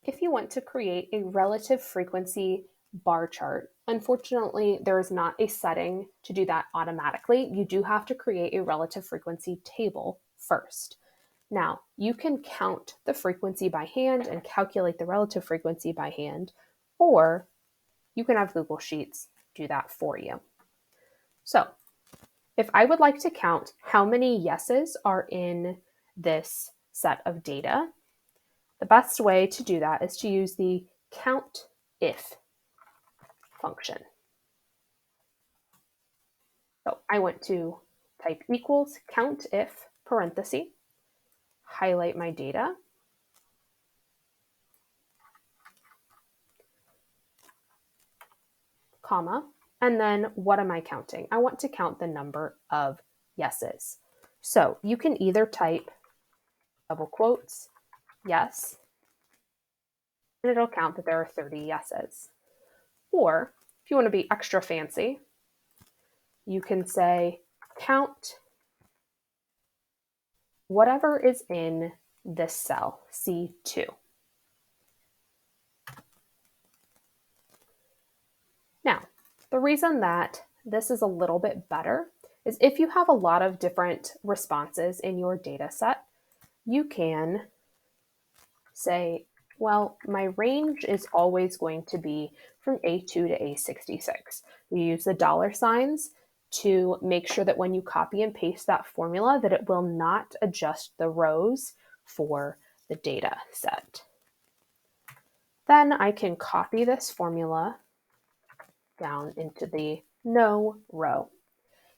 if you want to create a relative frequency bar chart, unfortunately, there is not a setting to do that automatically. You do have to create a relative frequency table first. Now, you can count the frequency by hand and calculate the relative frequency by hand, or you can have Google Sheets do that for you. So, if I would like to count how many yeses are in this set of data, the best way to do that is to use the COUNTIF function. So I want to type equals COUNTIF parenthesis, highlight my data, comma, and then what am I counting? I want to count the number of yeses. So you can either type double quotes, yes, and it'll count that there are 30 yeses. Or if you want to be extra fancy, you can say count whatever is in this cell, C2. Now, the reason that this is a little bit better is if you have a lot of different responses in your data set, you can say, well, my range is always going to be from A2 to A66. You use the dollar signs to make sure that when you copy and paste that formula, that it will not adjust the rows for the data set. Then I can copy this formula down into the no row.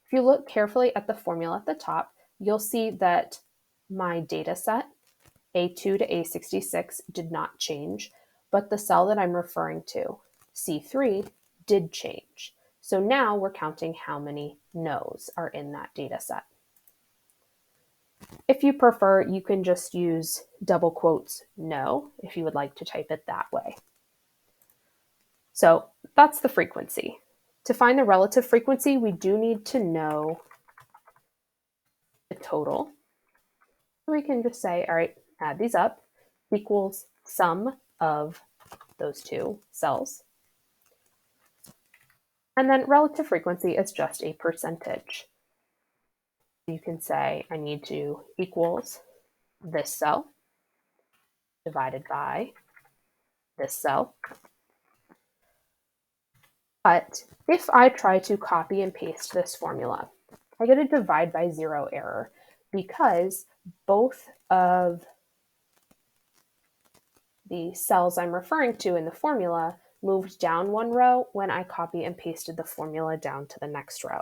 If you look carefully at the formula at the top, you'll see that my data set, A2 to A66, did not change, but the cell that I'm referring to, C3, did change. So now we're counting how many no's are in that data set. If you prefer, you can just use double quotes no if you would like to type it that way. So that's the frequency. To find the relative frequency, we do need to know the total. We can just say, all right, add these up, equals sum of those two cells. And then relative frequency is just a percentage. You can say I need to equals this cell divided by this cell. But if I try to copy and paste this formula, I get a divide by zero error because both of the cells I'm referring to in the formula moved down one row when I copy and pasted the formula down to the next row.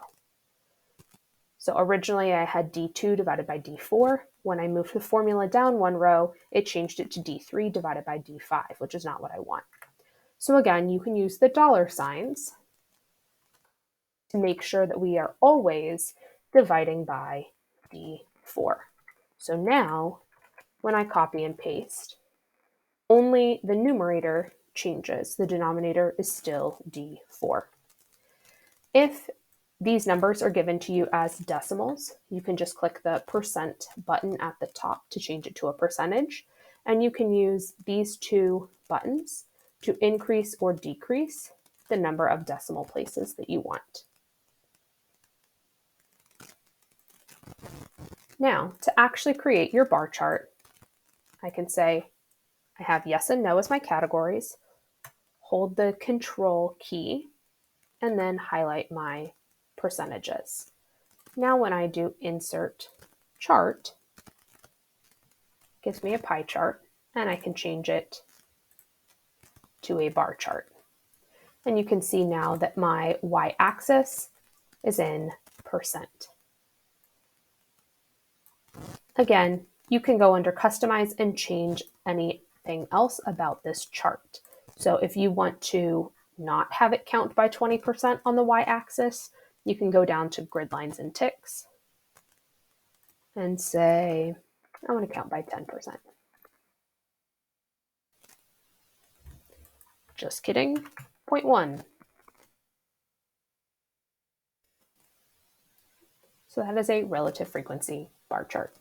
So originally I had D2 divided by D4. When I moved the formula down one row, it changed it to D3 divided by D5, which is not what I want. So again, you can use the dollar signs to make sure that we are always dividing by D4. So now, when I copy and paste, only the numerator changes. The denominator is still D4. If these numbers are given to you as decimals, you can just click the % button at the top to change it to a percentage. And you can use these two buttons to increase or decrease the number of decimal places that you want. Now, to actually create your bar chart, I can say I have yes and no as my categories, hold the control key, and then highlight my percentages. Now when I do insert chart, it gives me a pie chart, and I can change it to a bar chart. And you can see now that my y-axis is in percent. Again, you can go under customize and change anything else about this chart. So if you want to not have it count by 20% on the y-axis, you can go down to grid lines and ticks and say, I want to count by 10%. Just kidding, 0.1. So that is a relative frequency bar chart.